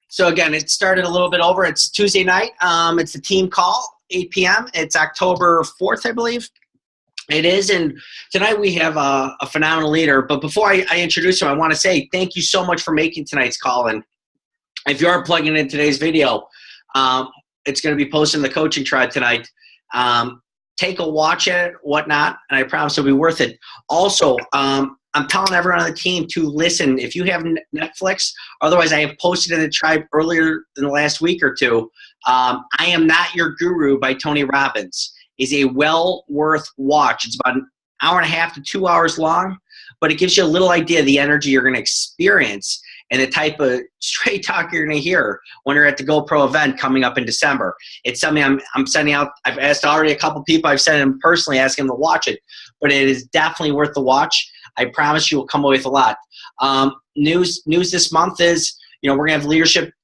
So again, it started a little bit over. It's Tuesday night. It's the team call, 8 p.m. It's October 4th, I believe. It is, and tonight we have a phenomenal leader. But before I introduce him, I want to say thank you so much for making tonight's call. And if you are plugging in today's video, it's going to be posted in the coaching tribe tonight. Take a watch at it, whatnot, and I promise it'll be worth it. Also, I'm telling everyone on the team to listen. If you have Netflix, otherwise I have posted in the tribe earlier in the last week or two, I Am Not Your Guru by Tony Robbins is a well worth watch. It's about an hour and a half to 2 hours long, but it gives you a little idea of the energy you're going to experience and the type of straight talk you're going to hear when you're at the GoPro event coming up in December. It's something I'm sending out. I've asked already a couple people. I've sent them personally, asking them to watch it, but it is definitely worth the watch. I promise you will come away with a lot. News this month is, we're going to have leadership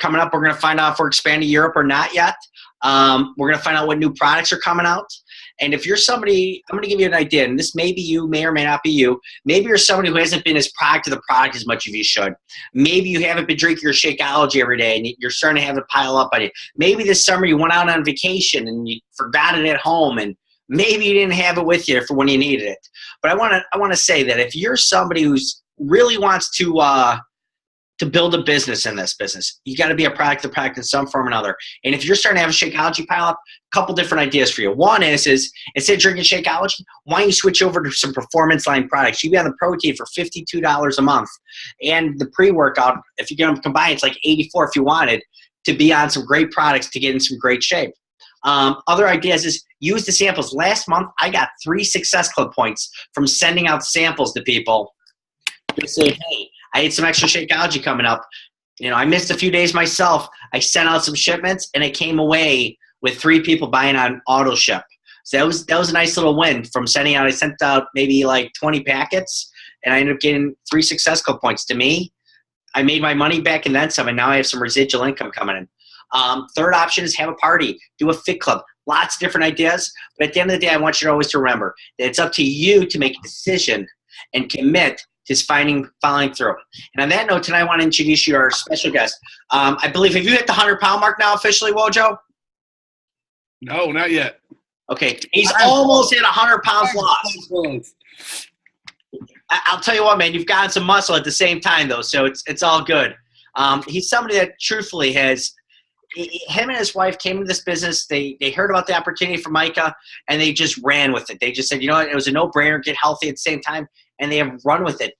coming up. We're going to find out if we're expanding Europe or not yet. We're going to find out what new products are coming out. And if you're somebody, I'm going to give you an idea, and this may be you, may or may not be you. Maybe you're somebody who hasn't been as product to the product as much as you should. Maybe you haven't been drinking your Shakeology every day, and you're starting to have it pile up on you. Maybe this summer you went out on vacation and you forgot it at home, and maybe you didn't have it with you for when you needed it. But I want to say that if you're somebody who's really wants to build a business in this business, you got to be a product to product in some form or another. And if you're starting to have a Shakeology pile up, a couple different ideas for you. One is instead of drinking Shakeology, why don't you switch over to some performance line products? You get the protein for $52 a month, and the pre-workout, if you get them combined, it's like $84 if you wanted to be on some great products to get in some great shape. Other ideas is use the samples. Last month, I got 3 Success Club points from sending out samples to people. Just say, hey, I had some extra Shakeology coming up. I missed a few days myself. I sent out some shipments, and I came away with 3 people buying on auto ship. So that was a nice little win from sending out. I sent out maybe like 20 packets, and I ended up getting 3 Success Club points. To me, I made my money back and then some, and now I have some residual income coming in. Third option is have a party, do a fit club. Lots of different ideas, but at the end of the day, I want you to always to remember that it's up to you to make a decision and commit to following through. And on that note, tonight I want to introduce you to our special guest. I believe, have you hit the 100-pound mark now officially, Wojo? No, not yet. Okay, he's almost at 100 pounds lost. I'll tell you what, man, you've gotten some muscle at the same time, though, so it's all good. He's somebody that truthfully him and his wife came into this business. They heard about the opportunity for Micah, and they just ran with it. They just said, it was a no-brainer, get healthy at the same time, and they have run with it.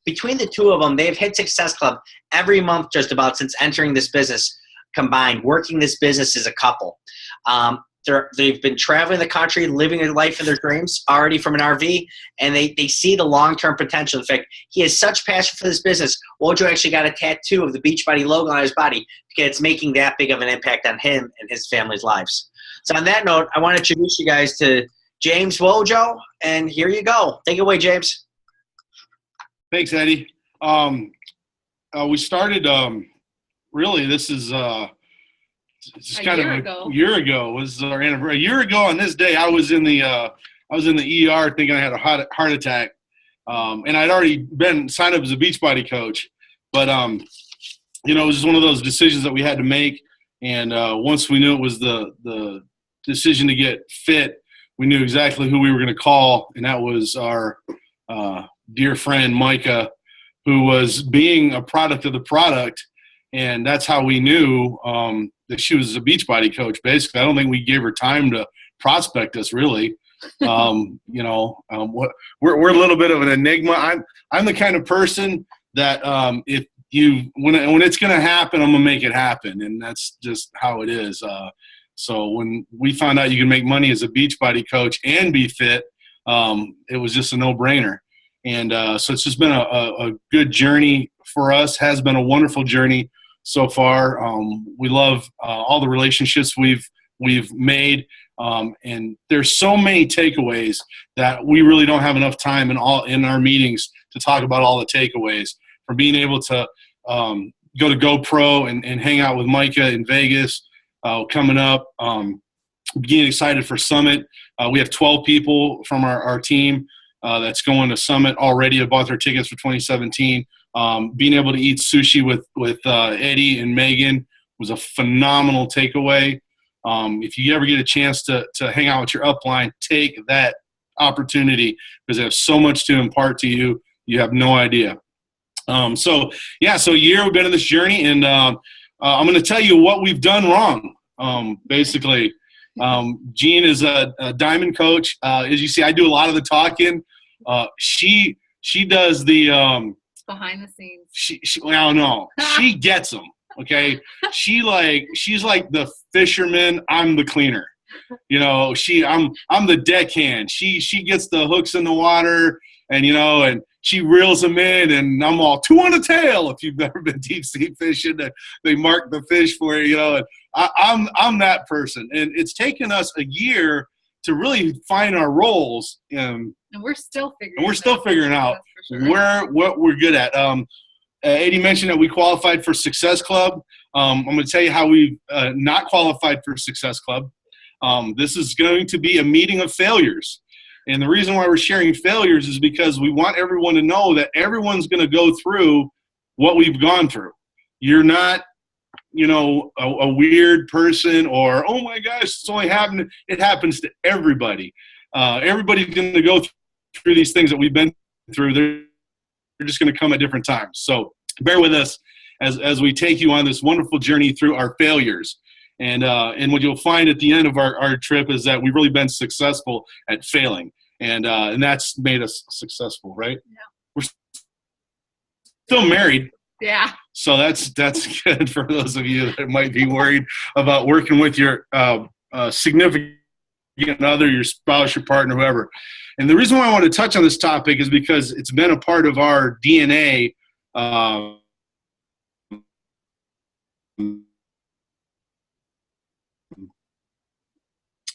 Between the two of them, they have hit Success Club every month just about since entering this business combined, working this business as a couple. They've been traveling the country, living a life of their dreams already from an RV, and they see the long-term potential. In fact, he has such passion for this business. Wojo actually got a tattoo of the Beachbody logo on his body because it's making that big of an impact on him and his family's lives. So on that note, I want to introduce you guys to James Wojo, and here you go. Take it away, James. Thanks, Eddie. We started, really, this is just kind of a year ago was our anniversary. A year ago on this day, I was in the ER thinking I had a heart attack, and I'd already been signed up as a Beachbody coach. But it was just one of those decisions that we had to make. And once we knew it was the decision to get fit, we knew exactly who we were going to call, and that was our dear friend Micah, who was being a product of the product, and that's how we knew that she was a Beachbody coach. Basically, I don't think we gave her time to prospect us really. We're a little bit of an enigma. I'm the kind of person that when it's going to happen, I'm going to make it happen, and that's just how it is. So when we found out you can make money as a Beachbody coach and be fit, it was just a no-brainer. And so it's just been a good journey for us, has been a wonderful journey so far. We love all the relationships we've made, and there's so many takeaways that we really don't have enough time in our meetings to talk about all the takeaways. From being able to go to GoPro and hang out with Micah in Vegas coming up, getting excited for Summit. We have 12 people from our team that's going to Summit already. Have bought their tickets for 2017. Being able to eat sushi with Eddie and Megan was a phenomenal takeaway. If you ever get a chance to hang out with your upline, take that opportunity because they have so much to impart to you. You have no idea. So a year we've been on this journey, and I'm going to tell you what we've done wrong. Basically, Jean is a diamond coach. As you see, I do a lot of the talking. She does the behind the scenes. She gets them. Okay, she's like the fisherman. I'm the cleaner. I'm the deckhand. She gets the hooks in the water, and she reels them in, and I'm all 2 on a tail. If you've never been deep sea fishing, they mark the fish for you. And I'm that person, and it's taken us a year to really find our roles. And we're still figuring out sure. what we're good at. Eddie mentioned that we qualified for Success Club. I'm going to tell you how we've not qualified for Success Club. This is going to be a meeting of failures. And the reason why we're sharing failures is because we want everyone to know that everyone's going to go through what we've gone through. You're not, a weird person or, oh my gosh, it's only happening. It happens to everybody. Everybody's going to go through these things that we've been through. They're just going to come at different times. So bear with us as we take you on this wonderful journey through our failures. And what you'll find at the end of our trip is that we've really been successful at failing. And that's made us successful, right? Yeah. We're still married. Yeah. So that's good for those of you that might be worried about working with your significant other, your spouse, your partner, whoever. And the reason why I want to touch on this topic is because it's been a part of our DNA.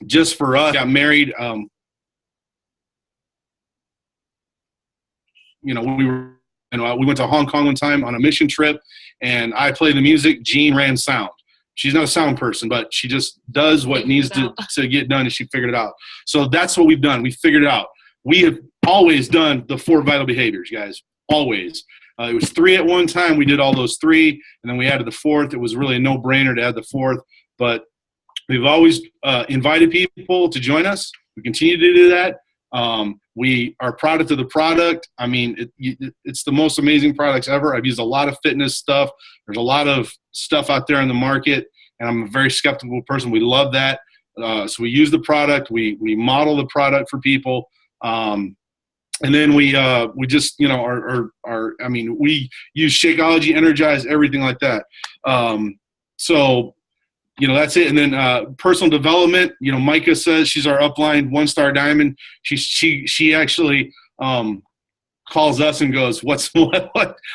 Just for us, got married. We went to Hong Kong one time on a mission trip, and I played the music. Jean ran sound. She's not a sound person, but she just does what needs to get done, and she figured it out. So that's what we've done. We figured it out. We have always done the 4 vital behaviors, guys, always. It was 3 at one time. We did all those 3, and then we added the 4th. It was really a no-brainer to add the 4th, but we've always invited people to join us. We continue to do that. We are proud of the product. I mean, it's the most amazing products ever. I've used a lot of fitness stuff. There's a lot of stuff out there in the market, and I'm a very skeptical person. We love that. So we use the product. We model the product for people. And then we just, we use Shakeology, Energize, everything like that. So that's it. And then personal development, Micah says she's our upline 1-star diamond. She actually calls us and goes, what?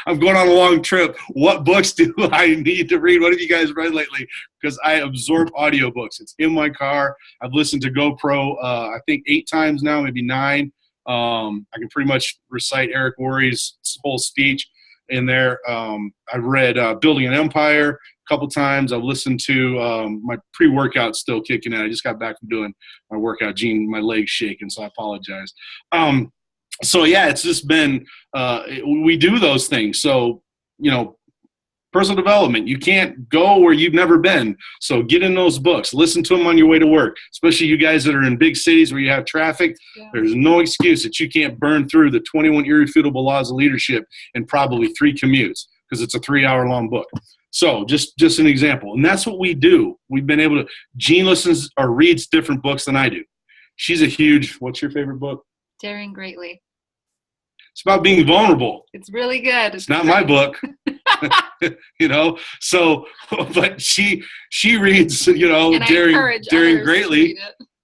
I'm going on a long trip. What books do I need to read? What have you guys read lately? Because I absorb audiobooks. It's in my car. I've listened to GoPro, I think 8 times now, maybe 9. I can pretty much recite Eric Worre's whole speech in there. I've read Building an Empire a couple times. I've listened to my pre-workout still kicking in. I just got back from doing my workout. Gene, my leg's shaking, so I apologize. So yeah, it's just been we do those things. So personal development, you can't go where you've never been. So get in those books, listen to them on your way to work, especially you guys that are in big cities where you have traffic. Yeah. There's no excuse that you can't burn through the 21 irrefutable laws of leadership in probably 3 commutes because it's a 3-hour-long book. So just an example. And that's what we do. We've been able to – Jean listens or reads different books than I do. She's a huge – what's your favorite book? Daring Greatly. It's about being vulnerable. It's really good. It's not my book. So, but she reads, Daring Greatly,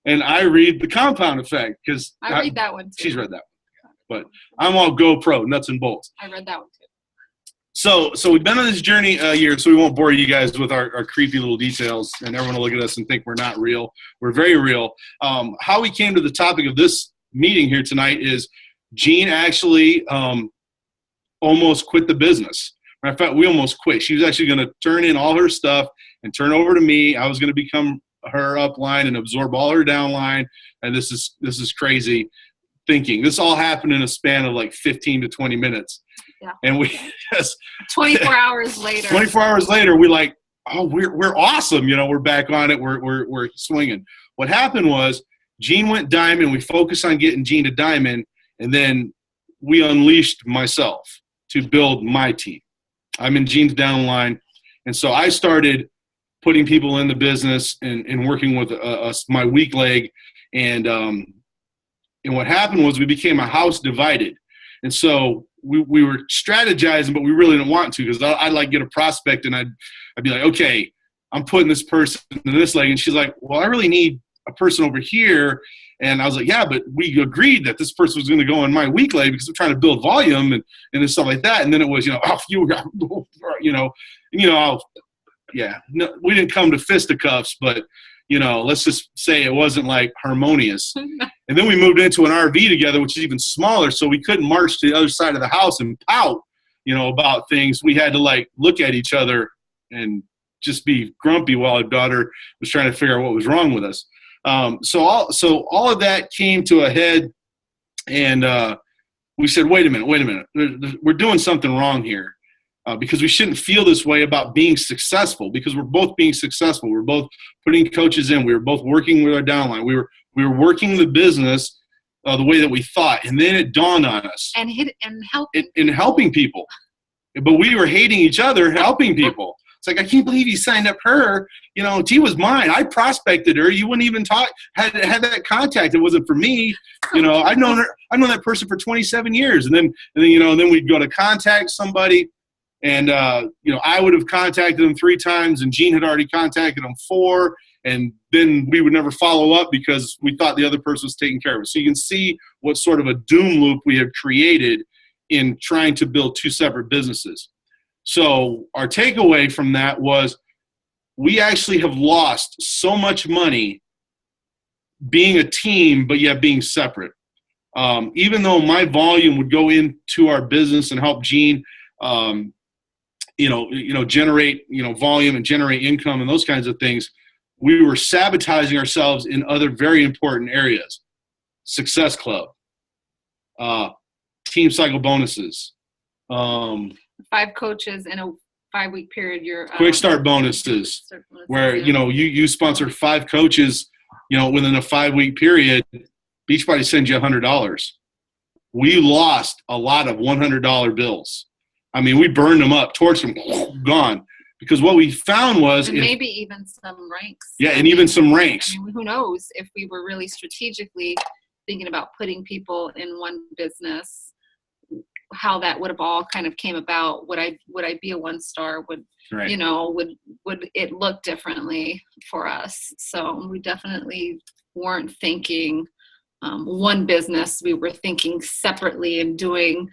and I read The Compound Effect because I read that one too. She's read that one, but I'm all GoPro, nuts and bolts. I read that one too. So we've been on this journey a year, so we won't bore you guys with our creepy little details, and everyone will look at us and think we're not real. We're very real. How we came to the topic of this meeting here tonight is Jean actually almost quit the business. Matter of fact, we almost quit. She was actually going to turn in all her stuff and turn over to me. I was going to become her upline and absorb all her downline. And this is crazy thinking. This all happened in a span of like 15 to 20 minutes. Yeah. And we just 24 hours later. 24 hours later, we like, oh, we're awesome. You know, we're back on it. We're swinging. What happened was Gene went diamond. We focused on getting Gene to diamond, and then we unleashed myself to build my team. I'm in Gene's downline, and so I started putting people in the business and working with my weak leg, and what happened was we became a house divided, and so we were strategizing, but we really didn't want to, because I'd like get a prospect and I'd be like, okay, I'm putting this person in this leg, and she's like, well, I really need a person over here. And I was like, yeah, but we agreed that this person was going to go on my weak leg because I'm trying to build volume and stuff like that. And then it was, no, we didn't come to fisticuffs, but, let's just say it wasn't like harmonious. And then we moved into an RV together, which is even smaller. So we couldn't march to the other side of the house and pout, about things. We had to like look at each other and just be grumpy while our daughter was trying to figure out what was wrong with us. So all of that came to a head, and we said, wait a minute, we're doing something wrong here, because we shouldn't feel this way about being successful, because we're both being successful. We're both putting coaches in. We were both working with our downline. We were working the business the way that we thought, and then it dawned on us and helping people, but we were hating each other helping people. It's like, I can't believe you signed up her. T was mine. I prospected her. You wouldn't even had that contact. It wasn't for me. I've known her. I've known that person for 27 years. And then we'd go to contact somebody, and I would have contacted them 3 times, and Gene had already contacted them 4, and then we would never follow up because we thought the other person was taking care of it. So you can see what sort of a doom loop we have created in trying to build 2 separate businesses. So our takeaway from that was we actually have lost so much money being a team, but yet being separate. Even though my volume would go into our business and help Gene, generate, volume and generate income and those kinds of things, we were sabotaging ourselves in other very important areas. Success Club, team cycle bonuses, 5 coaches in a 5-week period. Your quick start bonuses, where you sponsor 5 coaches, within a 5-week period. Beachbody sends you $100. We lost a lot of $100 bills. I mean, we burned them up, torched them, gone. Because what we found was, and maybe even some ranks. Yeah, and even some ranks. I mean, who knows if we were really strategically thinking about putting people in one business, how that would have all kind of came about. Would I be a 1-star? Would it look differently for us? So we definitely weren't thinking one business. We were thinking separately and doing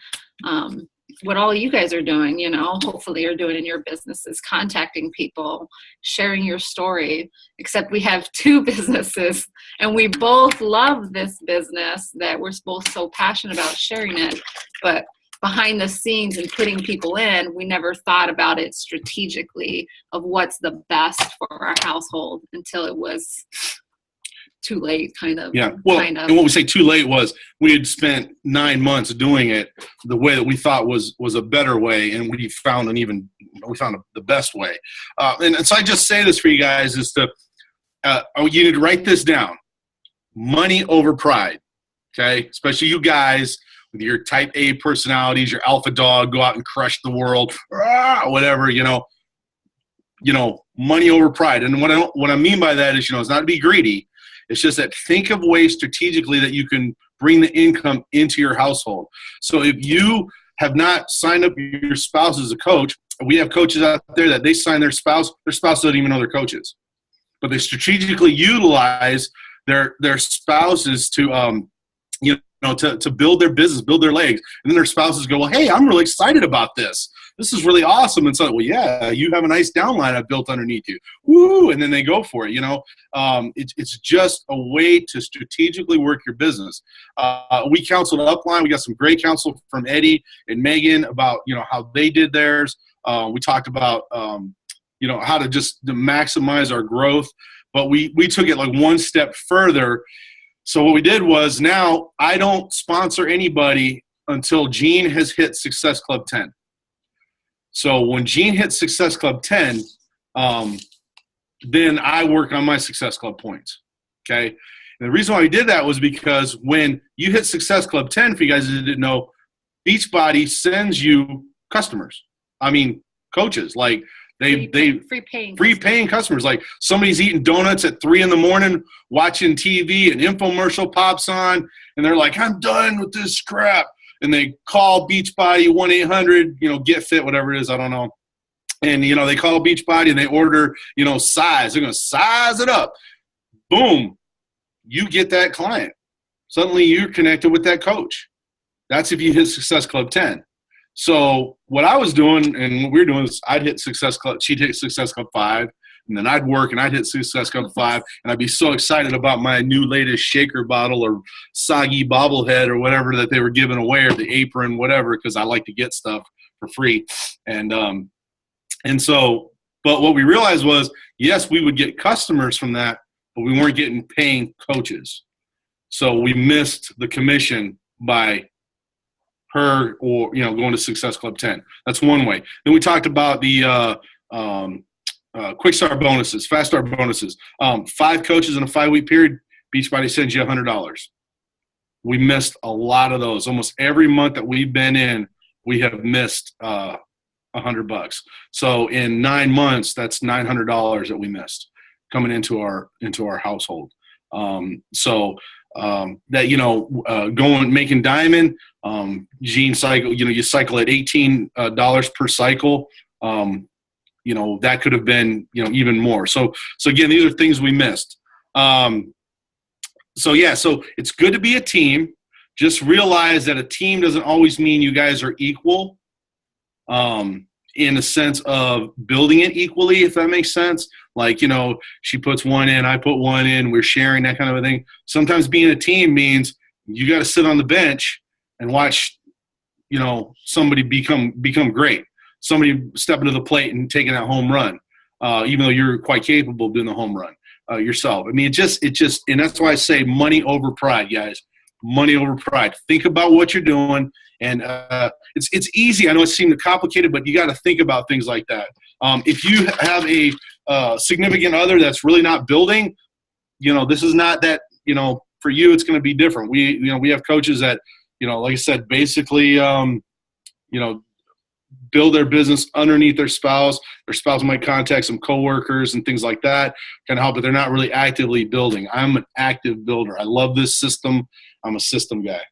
what all you guys are doing, hopefully you're doing in your businesses, contacting people, sharing your story, except we have 2 businesses and we both love this business that we're both so passionate about sharing it. But behind the scenes and putting people in, we never thought about it strategically of what's the best for our household until it was too late, kind of. Yeah. Well, and when we say too late was we had spent 9 months doing it the way that we thought was a better way, and we found the best way. And so I just say this for you guys is to you need to write this down: money over pride. Okay, especially you guys with your type A personalities, your alpha dog, go out and crush the world, whatever, money over pride. And what I mean by that is, it's not to be greedy. It's just that think of ways strategically that you can bring the income into your household. So if you have not signed up your spouse as a coach, we have coaches out there that they sign their spouse doesn't even know they're coaches. But they strategically utilize their spouses to to build their business, build their legs. And then their spouses go, well, hey, I'm really excited about this. This is really awesome. And so, well, yeah, you have a nice downline I've built underneath you. Woo! And then they go for it, It's just a way to strategically work your business. We counseled upline. We got some great counsel from Eddie and Megan about, how they did theirs. We talked about, how to maximize our growth. But we took it like one step further. So what we did was now I don't sponsor anybody until Gene has hit Success Club 10. So when Gene hits Success Club 10, then I work on my Success Club points, okay? And the reason why we did that was because when you hit Success Club 10, for you guys that didn't know, Beachbody sends you customers. I mean, coaches. Like, free paying customers. Like, somebody's eating donuts at 3 a.m. watching TV, an infomercial pops on, and they're like, I'm done with this crap. And they call Beachbody 1-800, get fit, whatever it is, I don't know. And, they call Beachbody and they order, size. They're going to size it up. Boom. You get that client. Suddenly you're connected with that coach. That's if you hit Success Club 10. So what I was doing and what we were doing is I'd hit Success Club, she'd hit Success Club 5, and then I'd work and I'd hit Success Club 5, and I'd be so excited about my new latest shaker bottle or soggy bobblehead or whatever that they were giving away, or the apron, whatever, because I like to get stuff for free. And so, but what we realized was, yes, we would get customers from that, but we weren't getting paying coaches. So we missed the commission by her or, going to Success Club 10. That's one way. Then we talked about the quick start bonuses, fast start bonuses. 5 coaches in a 5-week period, Beachbody sends you $100. We missed a lot of those. Almost every month that we've been in, we have missed $100. So in 9 months, that's $900 that we missed coming into our household. Going making diamond, Gene cycle, you cycle at $18 per cycle. That could have been, even more. So again, these are things we missed. So it's good to be a team. Just realize that a team doesn't always mean you guys are equal. In a sense of building it equally, if that makes sense. Like, she puts one in, I put one in, we're sharing, that kind of a thing. Sometimes being a team means you got to sit on the bench and watch, somebody become great. Somebody step into the plate and taking that home run, even though you're quite capable of doing the home run yourself. I mean, it just, and that's why I say money over pride, guys. Money over pride. Think about what you're doing. And it's easy. I know it seemed complicated, but you got to think about things like that. If you have a significant other that's really not building, this is not that, for you, it's going to be different. We have coaches that, like I said, basically, build their business underneath their spouse. Their spouse might contact some coworkers and things like that, kind of help, but they're not really actively building. I'm an active builder. I love this system. I'm a system guy,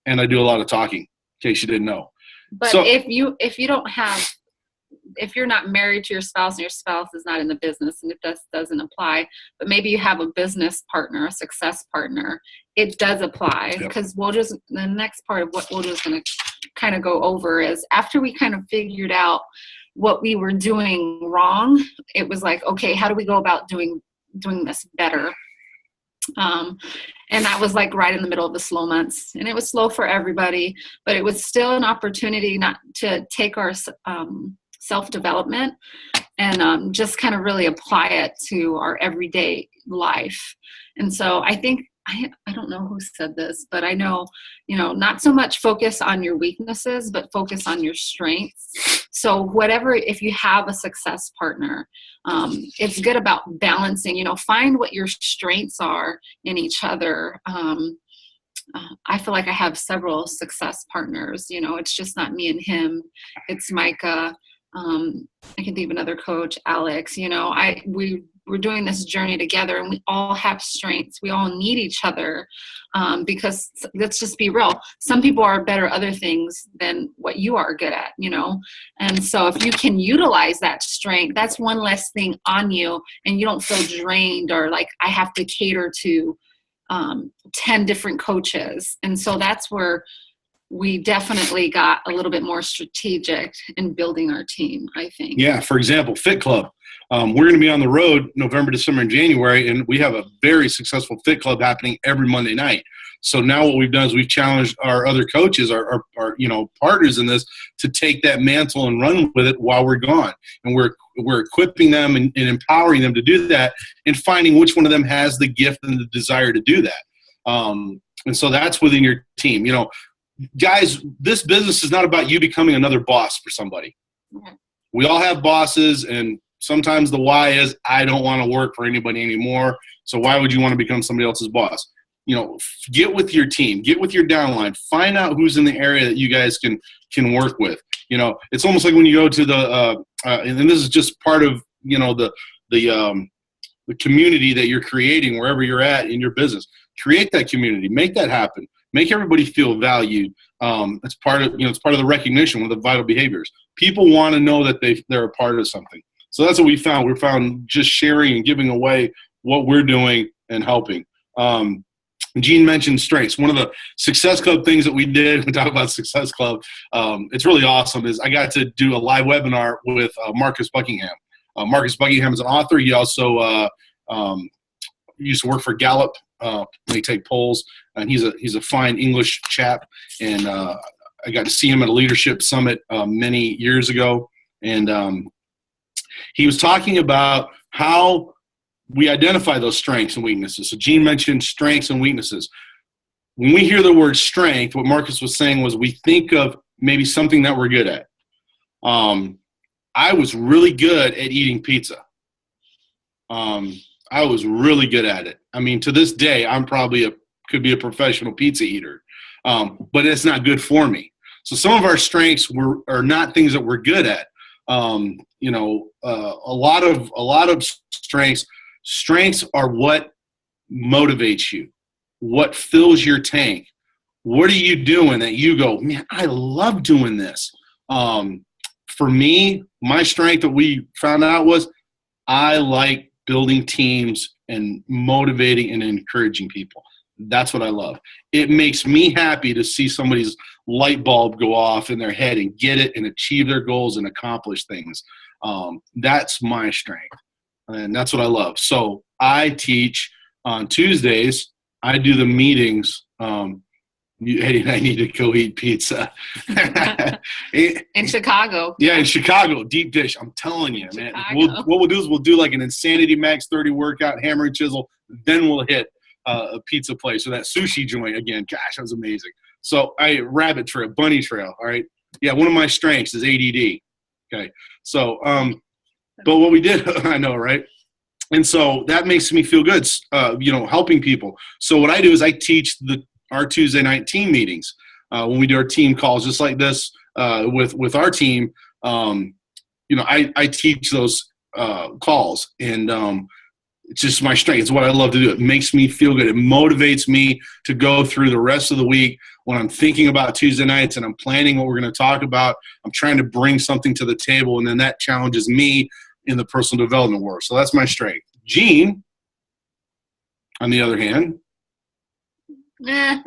and I do a lot of talking, in case you didn't know. But if you're not married to your spouse and your spouse is not in the business, and it doesn't apply, but maybe you have a business partner, a success partner, it does apply. Because the next part of what Wojos is going to kind of go over is, after we kind of figured out what we were doing wrong, it was like, okay, how do we go about doing this better? And that was like right in the middle of the slow months, and it was slow for everybody, but it was still an opportunity not to take our self-development and just kind of really apply it to our everyday life. And so I think, I don't know who said this, but I know, not so much focus on your weaknesses, but focus on your strengths. So if you have a success partner, it's good about balancing, find what your strengths are in each other. I feel like I have several success partners, it's just not me and him. It's Micah. I can think of another coach, Alex. We're doing this journey together, and we all have strengths. We all need each other, because let's just be real. Some people are better at other things than what you are good at, And so if you can utilize that strength, that's one less thing on you, and you don't feel drained or like I have to cater to 10 different coaches. And so that's where we definitely got a little bit more strategic in building our team, I think. Yeah. For example, Fit Club. We're going to be on the road November, December, and January, and we have a very successful Fit Club happening every Monday night. So now what we've done is we've challenged our other coaches, our partners in this, to take that mantle and run with it while we're gone. And we're equipping them and empowering them to do that, and finding which one of them has the gift and the desire to do that. And so that's within your team. guys, this business is not about you becoming another boss for somebody. Okay. We all have bosses, and sometimes the why is, I don't want to work for anybody anymore. So why would you want to become somebody else's boss? Get with your team, get with your downline, find out who's in the area that you guys can work with. It's almost like when you go to the and this is just part of the community that you're creating wherever you're at in your business. Create that community, make that happen, make everybody feel valued. It's part of it's part of the recognition, one of the vital behaviors. People want to know that they're a part of something. So that's what we found. We found just sharing and giving away what we're doing and helping. Gene mentioned strengths. One of the Success Club things that we did, we talk about Success Club, it's really awesome, is I got to do a live webinar with Marcus Buckingham. Marcus Buckingham is an author. He also used to work for Gallup. They take polls, and he's a fine English chap. And I got to see him at a leadership summit many years ago. And he was talking about how we identify those strengths and weaknesses. So Gene mentioned strengths and weaknesses. When we hear the word strength, what Marcus was saying was we think of maybe something that we're good at. I was really good at eating pizza. I was really good at it. I mean, to this day, I'm probably could be a professional pizza eater, but it's not good for me. So some of our strengths are not things that we're good at. A lot of strengths are what motivates you, what fills your tank. What are you doing that you go, man, I love doing this? For me, my strength that we found out was I like building teams and motivating and encouraging people. That's what I love. It makes me happy to see somebody's light bulb go off in their head and get it and achieve their goals and accomplish things. That's my strength, and that's what I love. So I teach on Tuesdays. I do the meetings. Eddie and I need to go eat pizza. In Chicago. Yeah, in Chicago, deep dish. I'm telling you, man. What we'll do is we'll do like an Insanity Max 30 workout, hammer and chisel. Then we'll hit a pizza place or that sushi joint again. Gosh, that was amazing. So rabbit trail, bunny trail. All right. Yeah, one of my strengths is ADD. Okay. So, but what we did, I know, right? And so that makes me feel good, helping people. So what I do is I teach our Tuesday night team meetings. When we do our team calls, just like this with our team, I teach those calls, and it's just my strength. It's what I love to do. It makes me feel good. It motivates me to go through the rest of the week when I'm thinking about Tuesday nights and I'm planning what we're going to talk about. I'm trying to bring something to the table, and then that challenges me in the personal development world. So that's my strength. Gene, on the other hand, you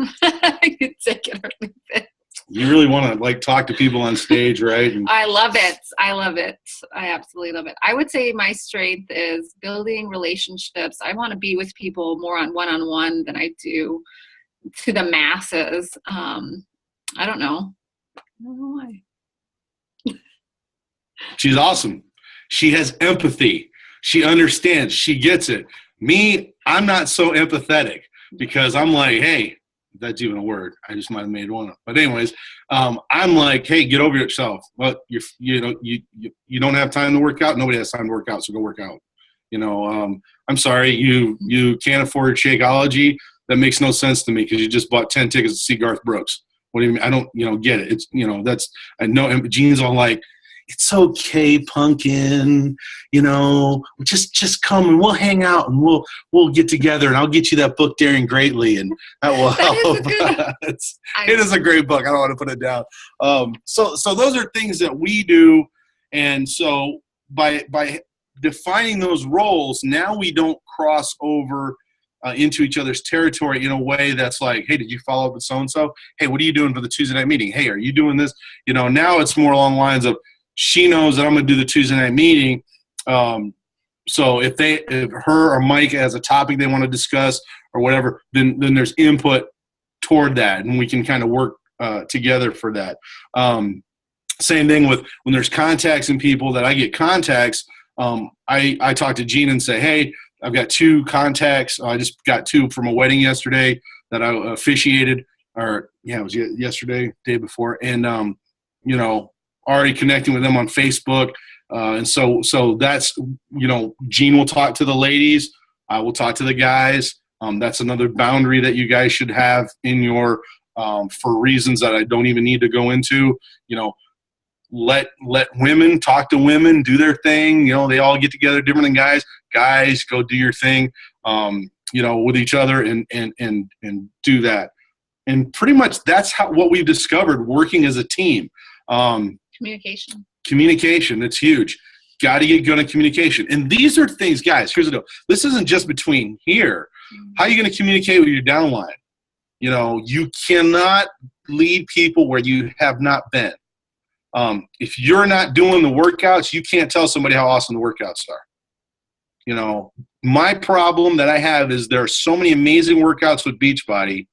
take it or leave it. You really want to talk to people on stage, right? I love it. I absolutely love it. I would say my strength is building relationships. I want to be with people more on one-on-one than I do to the masses. I don't know why. She's awesome. She has empathy. She understands. She gets it. Me, I'm not so empathetic because I'm like, hey, that's even a word. I just might have made one up. But anyways, I'm like, hey, get over yourself. Well, you don't have time to work out. Nobody has time to work out, so go work out. I'm sorry, you can't afford Shakeology. That makes no sense to me because you just bought 10 tickets to see Garth Brooks. What do you mean? I don't, get it. It's, I know Gene's all like, it's okay, Pumpkin, just come and we'll hang out and we'll get together and I'll get you that book, Daring Greatly, and that will help. It is a great book. I don't want to put it down. So those are things that we do. And so by defining those roles, now we don't cross over into each other's territory in a way that's like, hey, did you follow up with so-and-so? Hey, what are you doing for the Tuesday night meeting? Hey, are you doing this? Now it's more along the lines of, she knows that I'm going to do the Tuesday night meeting. So if her or Mike has a topic they want to discuss or whatever, then there's input toward that, and we can kind of work together for that. Same thing with when there's contacts and people that I get contacts. I talk to Gene and say, hey, I've got 2 contacts. I just got 2 from a wedding yesterday that I officiated, or yeah, it was yesterday, day before. And, you know, already connecting with them on Facebook. And so that's, you know, Gene will talk to the ladies. I will talk to the guys. That's another boundary that you guys should have in your, for reasons that I don't even need to go into, you know, let women talk to women, do their thing. You know, they all get together different than guys. Guys, go do your thing, you know, with each other and do that. And pretty much that's what we've discovered working as a team. Communication, it's huge. Got to get good at communication. And these are things, guys, here's the deal. This isn't just between here. How are you going to communicate with your downline? You know, you cannot lead people where you have not been. If you're not doing the workouts, you can't tell somebody how awesome the workouts are. You know, my problem that I have is there are so many amazing workouts with Beachbody.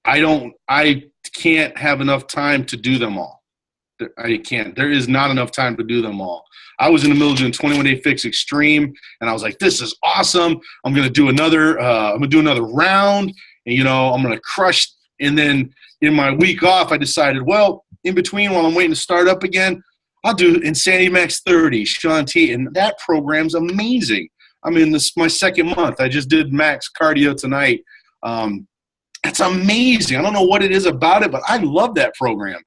I can't have enough time to do them all. I can't. There is not enough time to do them all. I was in the middle of doing 21-Day Fix Extreme, and I was like, this is awesome. I'm going to do another round, and, you know, I'm going to crush. And then in my week off, I decided, well, in between while I'm waiting to start up again, I'll do Insanity Max 30, Sean T. And that program's amazing. I'm in my second month. I just did Max Cardio tonight. That's amazing. I don't know what it is about it, but I love that program.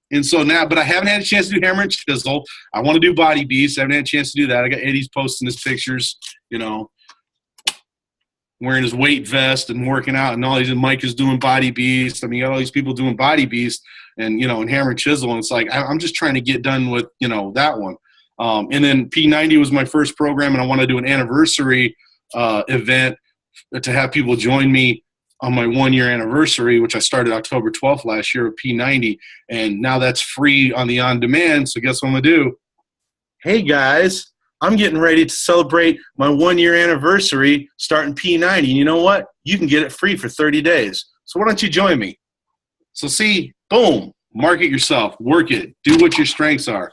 And so now, but I haven't had a chance to do Hammer and Chisel. I want to do Body Beast. I haven't had a chance to do that. I got Eddie's posting his pictures, you know, wearing his weight vest and working out, and all these, and Mike is doing Body Beast. I mean, you got all these people doing Body Beast and, you know, and Hammer and Chisel. And it's like, I'm just trying to get done with, you know, that one. And then P90 was my first program, and I want to do an anniversary event to have people join me on my 1-year anniversary, which I started October 12th last year with P90. And now that's free on the on-demand. So guess what I'm going to do? Hey, guys, I'm getting ready to celebrate my 1-year anniversary starting P90. And you know what? You can get it free for 30 days. So why don't you join me? So see, boom, market yourself, work it, do what your strengths are.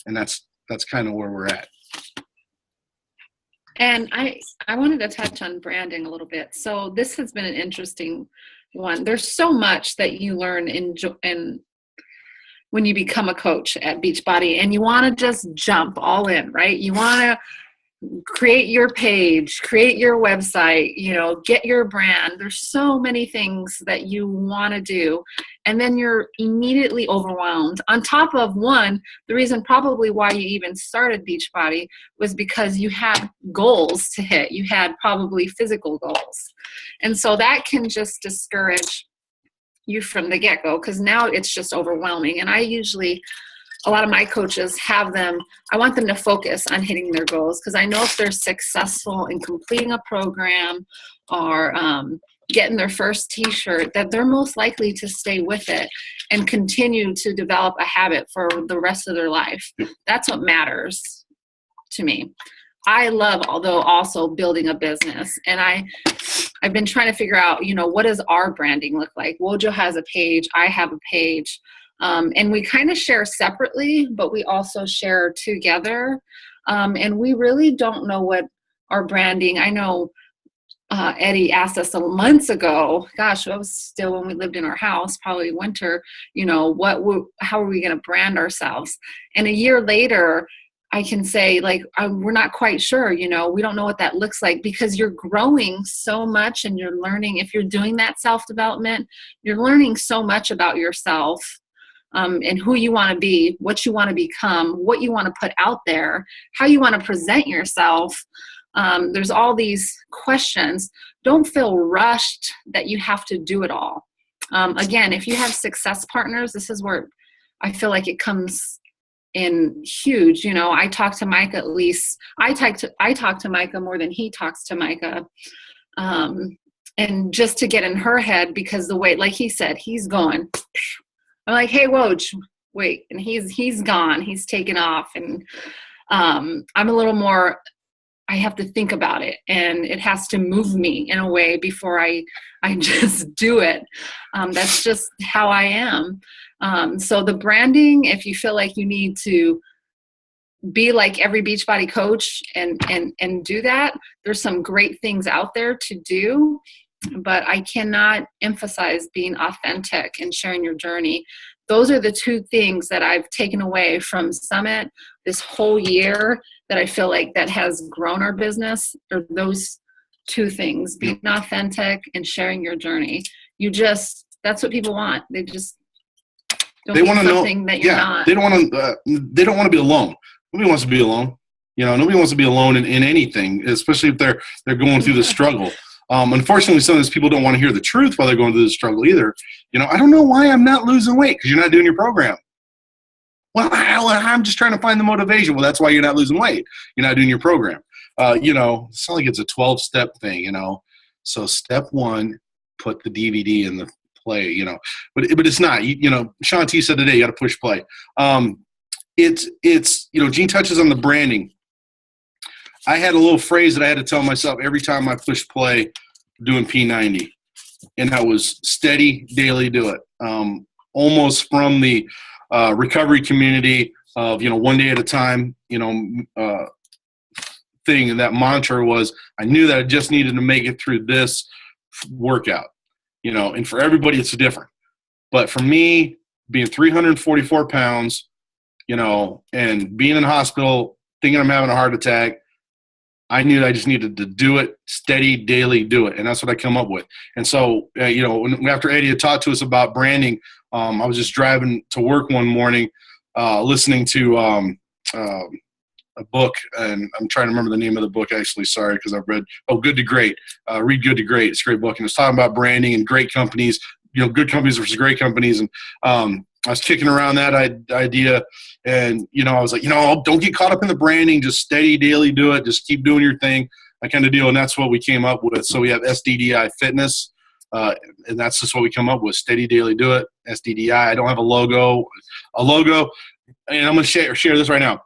And that's kind of where we're at. And I wanted to touch on branding a little bit. So this has been an interesting one. There's so much that you learn in when you become a coach at Beachbody, and you want to just jump all in, right? You want to create your page, create your website, you know, get your brand. There's so many things that you want to do. And then you're immediately overwhelmed. On top of one, the reason probably why you even started Beachbody was because you had goals to hit. You had probably physical goals. And so that can just discourage you from the get-go, because now it's just overwhelming. And a lot of my coaches I want them to focus on hitting their goals, because I know if they're successful in completing a program or getting their first t-shirt, that they're most likely to stay with it and continue to develop a habit for the rest of their life. That's what matters to me. I love, although, also building a business. And I've been trying to figure out, you know, what does our branding look like? Wojo has a page. I have a page. And we kind of share separately, but we also share together. And we really don't know what our branding, I know Eddie asked us months ago, gosh, that was still when we lived in our house, probably winter, you know, how are we going to brand ourselves? And a year later, I can say, like, we're not quite sure, you know, we don't know what that looks like, because you're growing so much and you're learning. If you're doing that self-development, you're learning so much about yourself. And who you want to be, what you want to become, what you want to put out there, how you want to present yourself. There's all these questions. Don't feel rushed that you have to do it all. Again, if you have success partners, this is where I feel like it comes in huge. You know, I talk to Micah at least. I talk to Micah more than he talks to Micah. And just to get in her head, because the way, like he said, he's going. I'm like, hey, Woj, wait. And he's gone. He's taken off. And I'm a little more, I have to think about it. And it has to move me in a way before I just do it. That's just how I am. So the branding, if you feel like you need to be like every Beachbody coach and do that, there's some great things out there to do. but I cannot emphasize being authentic and sharing your journey. Those are the two things that I've taken away from Summit this whole year that I feel like that has grown our business, or those two things, being authentic and sharing your journey. That's what people want. They just don't want to know that you're not. They don't want to be alone. Nobody wants to be alone. Nobody wants to be alone in anything, especially if they're going through the struggle. Unfortunately, some of these people don't want to hear the truth while they're going through the struggle either. I don't know why I'm not losing weight, because you're not doing your program. Well, I'm just trying to find the motivation. Well, that's why you're not losing weight. You're not doing your program. It's not like it's a 12-step thing, So step one, put the DVD in the play, but it's not. Shaun T said today, you got to push play. Gene touches on the branding. I had a little phrase that I had to tell myself every time I pushed play doing P90, and that was steady, daily, do it. Almost from the recovery community of, one day at a time, thing. And that mantra was, I knew that I just needed to make it through this workout, and for everybody it's different. But for me, being 344 pounds, and being in the hospital thinking I'm having a heart attack, I knew that I just needed to do it, steady, daily, do it. And that's what I come up with. And so, after Eddie had talked to us about branding, I was just driving to work one morning, listening to a book, and I'm trying to remember the name of the book, actually. Sorry, because I've read, Good to Great. Read Good to Great. It's a great book. And it's talking about branding and great companies, good companies versus great companies. And I was kicking around that idea, and, I was like, don't get caught up in the branding, just steady, daily, do it. Just keep doing your thing, that kind of deal. And that's what we came up with. So we have SDDI Fitness, and that's just what we come up with, steady, daily, do it, SDDI. I don't have a logo, and I'm going to share this right now.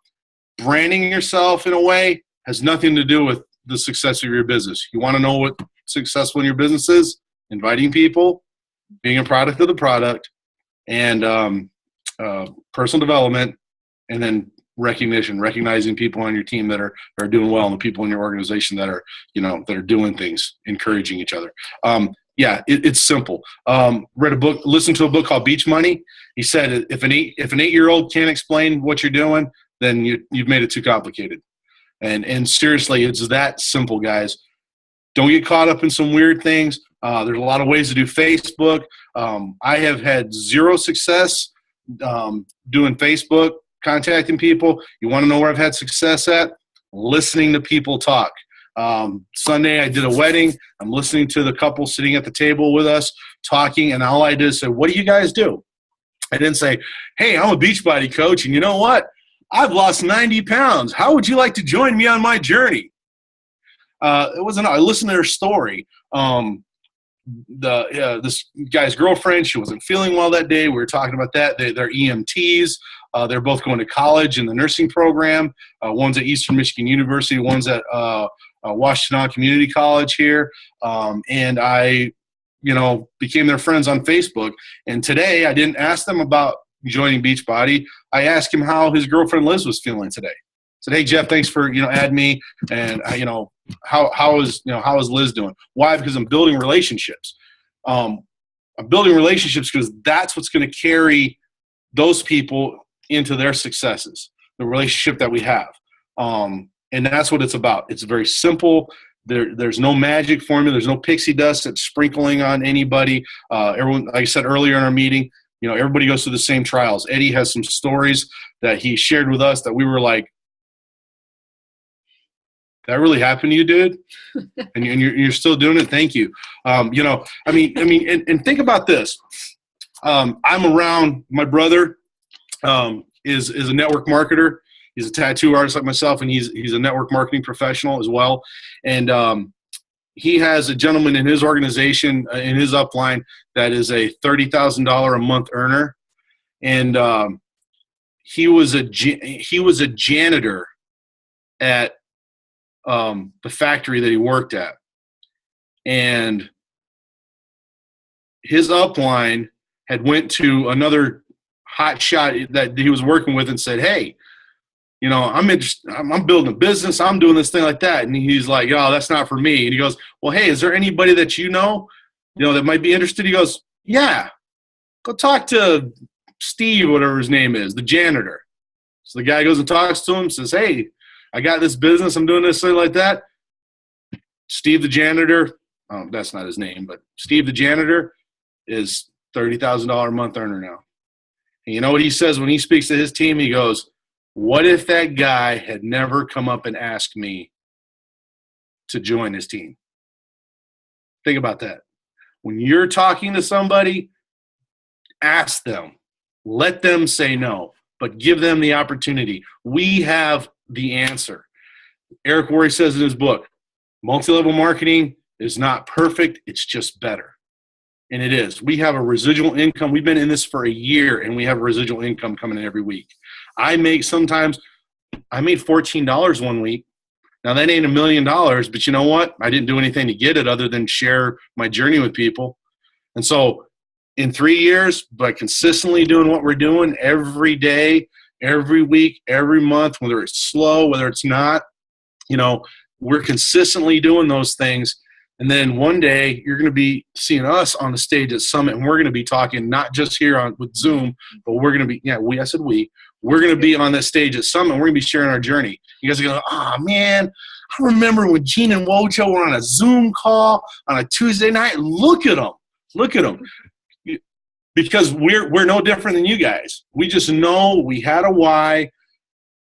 Branding yourself in a way has nothing to do with the success of your business. You want to know what successful in your business is? Inviting people, being a product of the product, and personal development, and then recognizing people on your team that are doing well, and the people in your organization that are that are doing things, encouraging each other. It's simple. Read a book, listened to a book called Beach Money. He said if an 8-year-old can't explain what you're doing, then you've made it too complicated. And seriously, it's that simple, guys. Don't get caught up in some weird things. There's a lot of ways to do Facebook. I have had zero success doing Facebook, contacting people. You want to know where I've had success at? Listening to people talk. Sunday I did a wedding. I'm listening to the couple sitting at the table with us talking, and all I did is say, what do you guys do? I didn't say, hey, I'm a Beachbody coach, and you know what? I've lost 90 pounds. How would you like to join me on my journey? I listened to their story. This guy's girlfriend, she wasn't feeling well that day. We were talking about that. They're EMTs. They're both going to college in the nursing program. One's at Eastern Michigan University. One's at Washington Community College here. And I, became their friends on Facebook. And today I didn't ask them about joining Beachbody. I asked him how his girlfriend Liz was feeling today. I said, hey Jeff, thanks for adding me, and how is Liz doing? Why? Because I'm building relationships. I'm building relationships because that's what's going to carry those people into their successes. The relationship that we have, and that's what it's about. It's very simple. There's no magic formula. There's no pixie dust that's sprinkling on anybody. Everyone, like I said earlier in our meeting, everybody goes through the same trials. Eddie has some stories that he shared with us that we were like, that really happened to you, dude? And you're still doing it? Thank you. And think about this. I'm around, my brother is a network marketer. He's a tattoo artist like myself, and he's a network marketing professional as well. And he has a gentleman in his organization, in his upline, that is a $30,000 a month earner. And he was a janitor at the factory that he worked at. And his upline had went to another hot shot that he was working with and said, hey, I'm building a business. I'm doing this thing like that. And he's like, oh, that's not for me. And he goes, well, hey, is there anybody that that might be interested? He goes, yeah, go talk to Steve, whatever his name is, the janitor. So the guy goes and talks to him, says, hey, I got this business. I'm doing this thing like that. Steve the janitor, that's not his name, but Steve the janitor is $30,000 a month earner now. And you know what he says when he speaks to his team? He goes, what if that guy had never come up and asked me to join his team? Think about that. When you're talking to somebody, ask them. Let them say no, but give them the opportunity. We have the answer. Eric Worre says in his book, multi-level marketing is not perfect. It's just better. And it is. We have a residual income. We've been in this for a year, and we have a residual income coming in every week. I made $14 one week. Now, that ain't $1 million, but you know what? I didn't do anything to get it other than share my journey with people. And so in 3 years, by consistently doing what we're doing every day, every week, every month, whether it's slow, whether it's not, we're consistently doing those things. And then one day you're going to be seeing us on the stage at Summit, and we're going to be talking not just here with Zoom, but we're going to be, we're going to be on this stage at Summit, and we're going to be sharing our journey. You guys are going to go, oh, man, I remember when Gene and Wojo were on a Zoom call on a Tuesday night. Look at them. Because we're no different than you guys. We just know we had a why.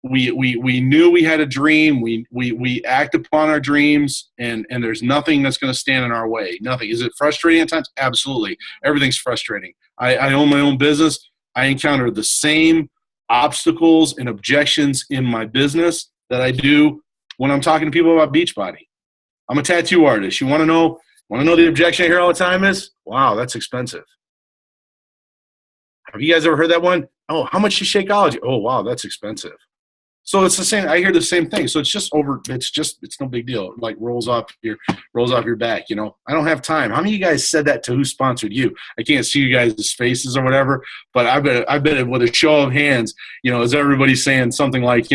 We knew we had a dream. We act upon our dreams, and there's nothing that's going to stand in our way. Nothing. Is it frustrating at times? Absolutely. Everything's frustrating. I own my own business. I encounter the same obstacles and objections in my business that I do when I'm talking to people about Beachbody. I'm a tattoo artist. You want to know the objection I hear all the time is, wow, that's expensive. Have you guys ever heard that one? Oh, how much is Shakeology? Oh, wow, that's expensive. So it's the same. I hear the same thing. So it's no big deal. It like rolls off your back. I don't have time. How many of you guys said that to who sponsored you? I can't see you guys' faces or whatever, but I bet with a show of hands, is everybody saying something like,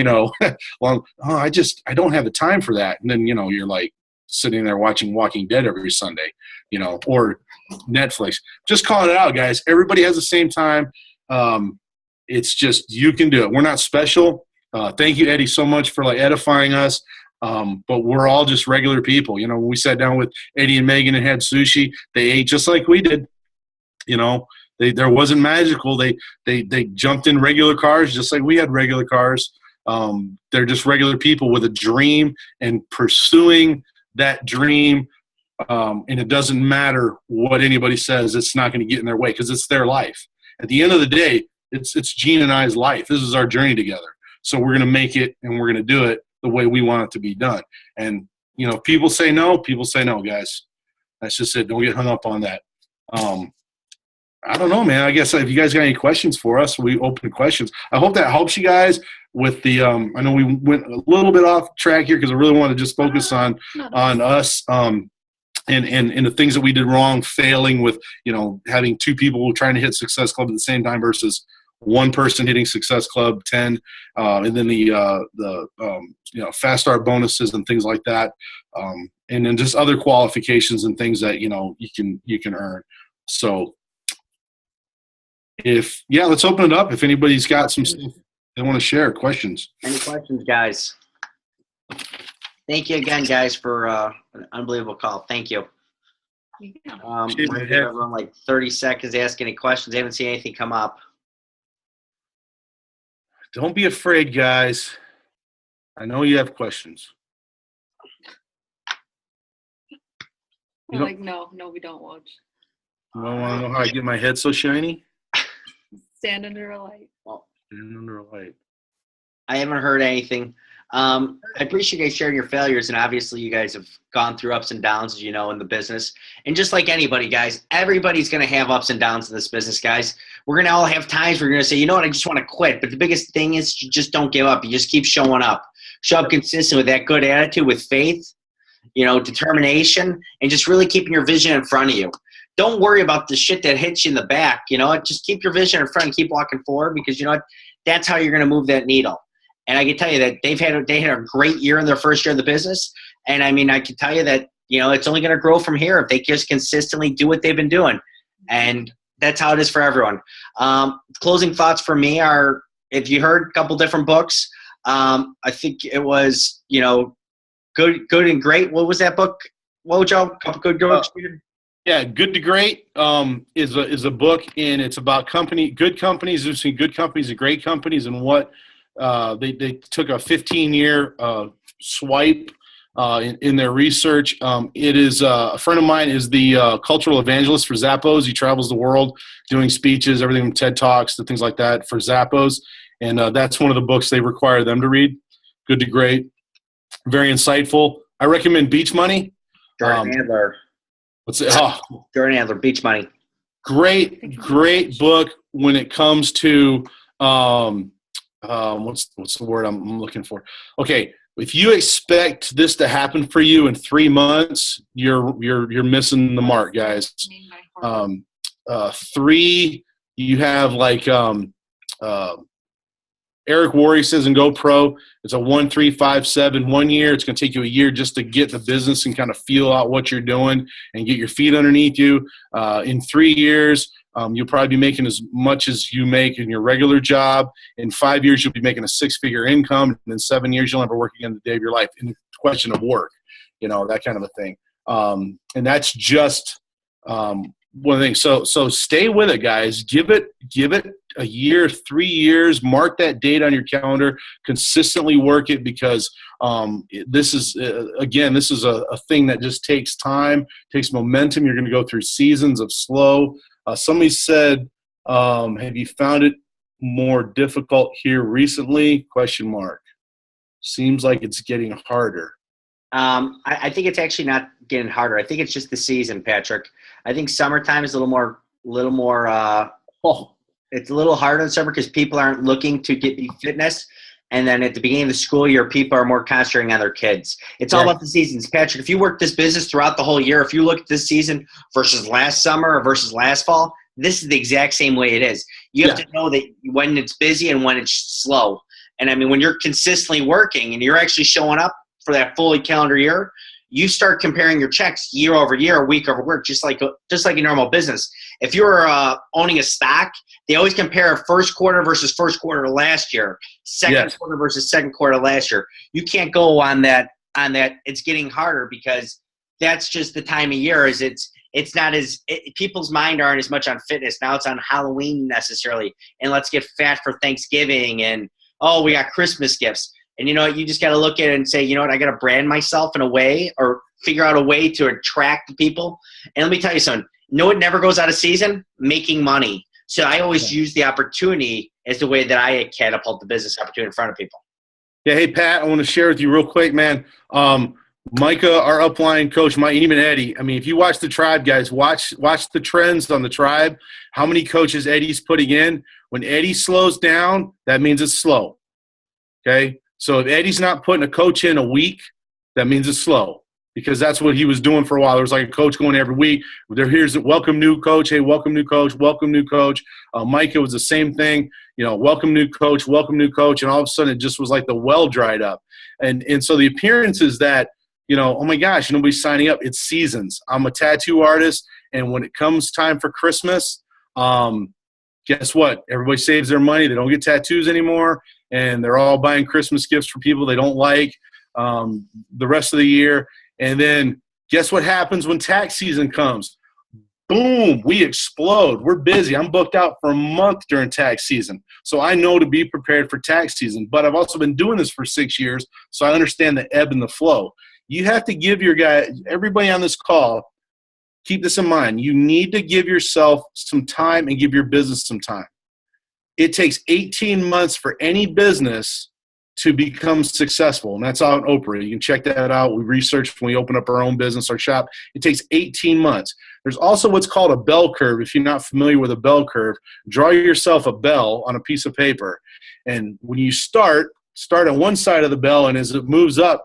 well, I don't have the time for that. And then, you're like sitting there watching Walking Dead every Sunday, or Netflix. Just calling it out, guys. Everybody has the same time. It's just, you can do it. We're not special. Thank you, Eddie, so much for edifying us. But we're all just regular people. When we sat down with Eddie and Megan and had sushi, they ate just like we did. There wasn't magical. They jumped in regular cars just like we had regular cars. They're just regular people with a dream and pursuing that dream. And it doesn't matter what anybody says. It's not going to get in their way because it's their life. At the end of the day, it's Gene and I's life. This is our journey together. So we're going to make it, and we're going to do it the way we want it to be done. And, if people say no, guys. That's just it. Don't get hung up on that. I don't know, man. I guess if you guys got any questions for us, we open questions. I hope that helps you guys with the I know we went a little bit off track here because I really want to just focus on us and the things that we did wrong, failing with, having two people trying to hit Success Club at the same time versus one person hitting Success Club 10, and then the fast start bonuses and things like that, and then just other qualifications and things that you can earn. So let's open it up. If anybody's got some stuff they want to share, questions. Any questions, guys? Thank you again, guys, for an unbelievable call. Thank you. I'm going to give everyone 30 seconds to ask any questions. I haven't seen anything come up. Don't be afraid, guys. I know you have questions. No, we don't, Woj. You don't want to know how I get my head so shiny? Stand under a light. Stand under a light. I haven't heard anything. I appreciate you guys sharing your failures, and obviously you guys have gone through ups and downs, as you know, in the business. And just like anybody, guys, everybody's going to have ups and downs in this business, guys. We're going to all have times where you're going to say, you know what, I just want to quit. But the biggest thing is you just don't give up. You just keep showing up. Show up consistent with that good attitude, with faith, determination, and just really keeping your vision in front of you. Don't worry about the shit that hits you in the back. Just keep your vision in front and keep walking forward because, that's how you're going to move that needle. And I can tell you that they had a great year in their first year of the business. And I mean, I can tell you that, it's only going to grow from here if they just consistently do what they've been doing. And that's how it is for everyone. Closing thoughts for me are, if you heard a couple different books, I think it was, Good and Great. What was that book, Wojo? Couple good books. Yeah, Good to Great is a book, and it's about good companies. There's some good companies and great companies, and what they took a 15-year swipe in their research. It is a friend of mine is the cultural evangelist for Zappos. He travels the world doing speeches, everything from TED Talks to things like that for Zappos, and that's one of the books they require them to read. Good to Great, very insightful. I recommend Beach Money. Jordan Adler. Jordan Adler, Beach Money. Great book when it comes to what's the word I'm looking for? Okay, if you expect this to happen for you in 3 months, you're missing the mark, guys. 3, you have like Eric Worre says in GoPro, it's a 1, 3, 5, 7, 1 year. It's going to take you a year just to get the business and kind of feel out what you're doing and get your feet underneath you. In 3 years, you'll probably be making as much as you make in your regular job. In 5 years, you'll be making a 6-figure income. And in 7 years, you'll never work again the day of your life. In the question of work, that kind of a thing. And that's just one of the things. So stay with it, guys. Give it a year, 3 years. Mark that date on your calendar. Consistently work it, because this is a thing that just takes time, takes momentum. You're going to go through seasons of slow. Somebody said, have you found it more difficult here recently? ? Seems like it's getting harder. I think it's actually not getting harder. I think it's just the season, Patrick. I think summertime is a little more. It's a little harder in summer because people aren't looking to get fitness. And then at the beginning of the school year, people are more concentrating on their kids. It's all about the seasons. Patrick, if you work this business throughout the whole year, if you look at this season versus last summer or versus last fall, this is the exact same way it is. You have to know that when it's busy and when it's slow. And I mean, when you're consistently working and you're actually showing up for that fully calendar year, you start comparing your checks year over year, week over week, just like a normal business. If you're owning a stock, they always compare first quarter versus first quarter last year, second quarter versus second quarter last year. You can't go on that. It's getting harder because that's just the time of year. It's not people's mind aren't as much on fitness now. It's on Halloween necessarily, and let's get fat for Thanksgiving, and we got Christmas gifts. And you just got to look at it and say, I got to brand myself in a way or figure out a way to attract people. And let me tell you something. It never goes out of season, making money. So I always use the opportunity as the way that I catapult the business opportunity in front of people. Yeah. Hey, Pat, I want to share with you real quick, man. Micah, our upline coach, even Eddie. I mean, if you watch the Tribe, guys, watch the trends on the Tribe. How many coaches Eddie's putting in? When Eddie slows down, that means it's slow. Okay. So if Eddie's not putting a coach in a week, that means it's slow, because that's what he was doing for a while. There was like a coach going every week. Here's welcome new coach. Hey, welcome new coach. Welcome new coach. Micah was the same thing. Welcome new coach. Welcome new coach. And all of a sudden, it just was like the well dried up. And so the appearance is that, oh my gosh, nobody's signing up. It's seasons. I'm a tattoo artist, and when it comes time for Christmas, guess what? Everybody saves their money. They don't get tattoos anymore. And they're all buying Christmas gifts for people they don't like the rest of the year. And then guess what happens when tax season comes? Boom, we explode. We're busy. I'm booked out for a month during tax season. So I know to be prepared for tax season. But I've also been doing this for 6 years, so I understand the ebb and the flow. You have to give everybody on this call, keep this in mind. You need to give yourself some time and give your business some time. It takes 18 months for any business to become successful, and that's out in Oprah. You can check that out. We researched when we opened up our own business, our shop. It takes 18 months. There's also what's called a bell curve. If you're not familiar with a bell curve, draw yourself a bell on a piece of paper. And when you start on one side of the bell, and as it moves up,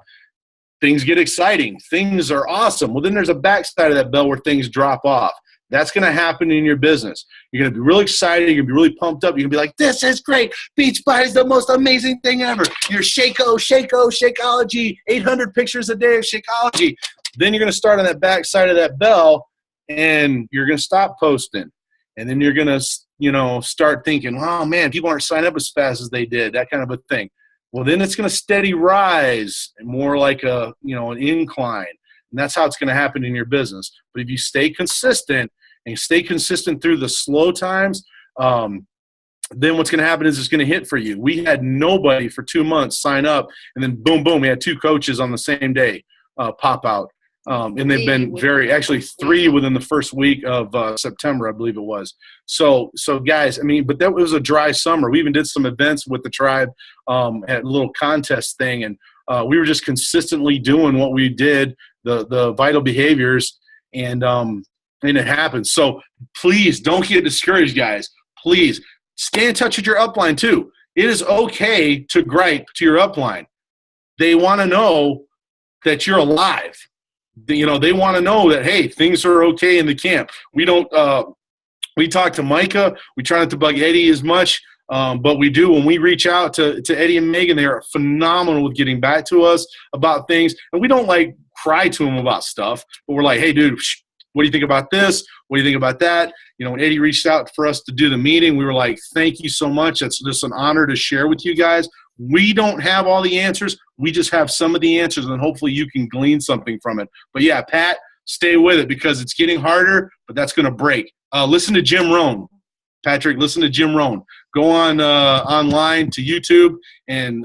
things get exciting. Things are awesome. Well, then there's a back side of that bell where things drop off. That's going to happen in your business. You're going to be really excited. You're going to be really pumped up. You're going to be like, this is great. Beachbody is the most amazing thing ever. You're Shakeology, 800 pictures a day of Shakeology. Then you're going to start on that back side of that bell, and you're going to stop posting. And then you're going to, start thinking, oh, man, people aren't signing up as fast as they did, that kind of a thing. Well, then it's going to steady rise, more like an incline. And that's how it's going to happen in your business. But if you stay consistent and stay consistent through the slow times, then what's going to happen is it's going to hit for you. We had nobody for 2 months sign up, and then boom, boom, we had 2 coaches on the same day pop out. And they've been actually 3 within the first week of September, I believe it was. So guys, but that was a dry summer. We even did some events with the tribe at a little contest thing, and we were just consistently doing what we did, the vital behaviors, and it happens. So please don't get discouraged, guys. Please stay in touch with your upline too. It is okay to gripe to your upline. They want to know that you're alive. They want to know that, hey, things are okay in the camp. We don't we talk to Micah. We try not to bug Eddie as much, but we do. When we reach out to Eddie and Megan, they are phenomenal with getting back to us about things. And we don't cry to them about stuff, but we're like, hey, dude, what do you think about this? What do you think about that? When Eddie reached out for us to do the meeting, we were like, thank you so much. It's just an honor to share with you guys. We don't have all the answers. We just have some of the answers, and hopefully you can glean something from it. But, yeah, Pat, stay with it because it's getting harder, but that's going to break. Listen to Jim Rohn. Patrick, listen to Jim Rohn. Go on online to YouTube and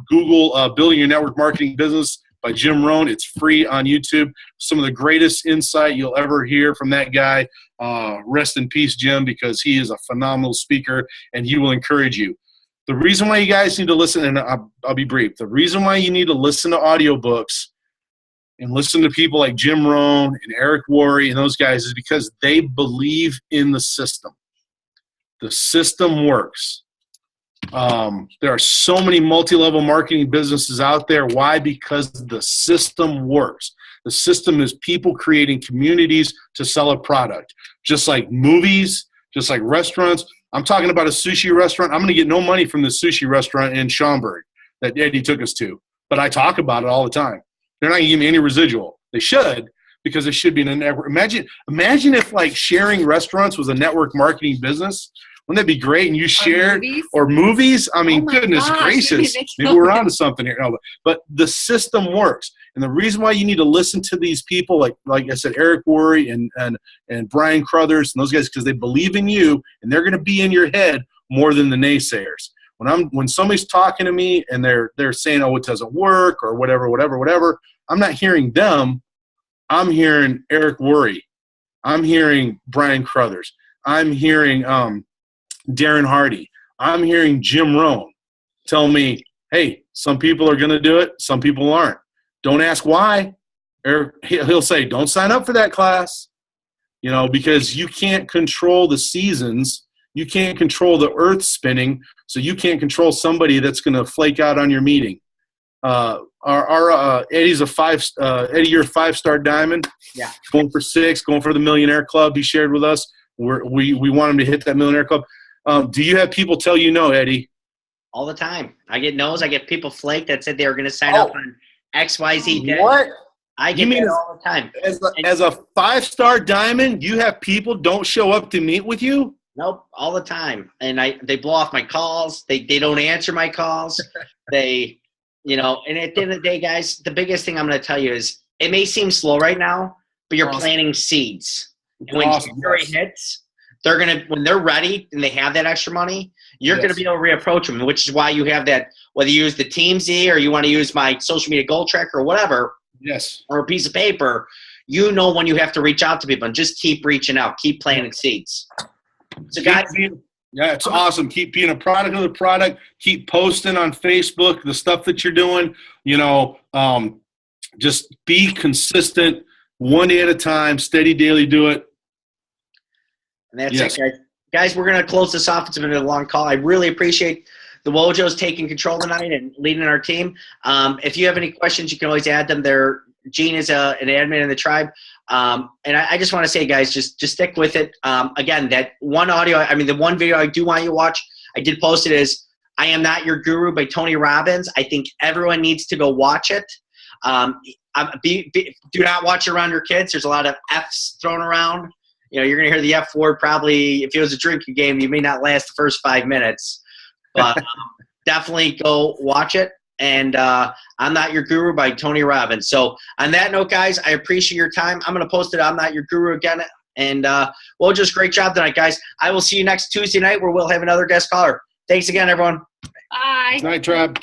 Google Building Your Network Marketing Business by Jim Rohn. It's free on YouTube. Some of the greatest insight you'll ever hear from that guy. Rest in peace, Jim, because he is a phenomenal speaker, and he will encourage you. The reason why you guys need to listen, and I'll be brief, the reason why you need to listen to audiobooks and listen to people like Jim Rohn and Eric Worre and those guys is because they believe in the system. The system works. There are so many multi-level marketing businesses out there. Why? Because the system works. The system is people creating communities to sell a product. Just like movies, just like restaurants. I'm talking about a sushi restaurant. I'm going to get no money from the sushi restaurant in Schaumburg that Eddie took us to. But I talk about it all the time. They're not going to give me any residual. They should, because it should be in a network. Imagine if sharing restaurants was a network marketing business. Wouldn't that be great? And you shared movies. Goodness gracious. Maybe we're onto something here. No, but the system works. And the reason why you need to listen to these people, like I said, Eric Worre and Brian Crothers and those guys, because they believe in you and they're going to be in your head more than the naysayers. When somebody's talking to me and they're saying, oh, it doesn't work or whatever, I'm not hearing them. I'm hearing Eric Worre. I'm hearing Brian Crothers. I'm hearing Darren Hardy. I'm hearing Jim Rohn tell me, hey, some people are going to do it, some people aren't. Don't ask why. Or he'll say, don't sign up for that class, because you can't control the seasons. You can't control the earth spinning, so you can't control somebody that's going to flake out on your meeting. Eddie's Eddie, you're a 5-star diamond. Yeah. Going for 6, going for the Millionaire Club. He shared with us. We want him to hit that Millionaire Club. Do you have people tell you no, Eddie? All the time. I get no's. I get people flake that said they were going to sign up on XYZ day. What? I get that all the time. As a 5-star diamond, you have people don't show up to meet with you? Nope, all the time. And they blow off my calls. They don't answer my calls. And at the end of the day, guys, the biggest thing I'm going to tell you is it may seem slow right now, but you're planting seeds. And when January hits, when they're ready and they have that extra money, you're going to be able to reapproach them, which is why you have that, whether you use the Team Z or you want to use my social media goal tracker or whatever, or a piece of paper, when you have to reach out to people, and just keep reaching out, keep planting seeds. So guys, it's awesome. Keep being a product of the product. Keep posting on Facebook the stuff that you're doing. Just be consistent, one day at a time, steady daily, do it. And that's it, guys. Guys, we're going to close this off. It's been a long call. I really appreciate the Wojos taking control tonight and leading our team. If you have any questions, you can always add them there. Gene is an admin in the tribe. And I just want to say, guys, just stick with it. Again, that one audio, the one video I do want you to watch, I did post it, is I Am Not Your Guru by Tony Robbins. I think everyone needs to go watch it. Do not watch it around your kids. There's a lot of F's thrown around. You're going to hear the F word probably. If it was a drinking game, you may not last the first 5 minutes. But definitely go watch it. And I'm Not Your Guru by Tony Robbins. So on that note, guys, I appreciate your time. I'm going to post it. I'm Not Your Guru again. And well, just great job tonight, guys. I will see you next Tuesday night where we'll have another guest caller. Thanks again, everyone. Bye. Night, Trab.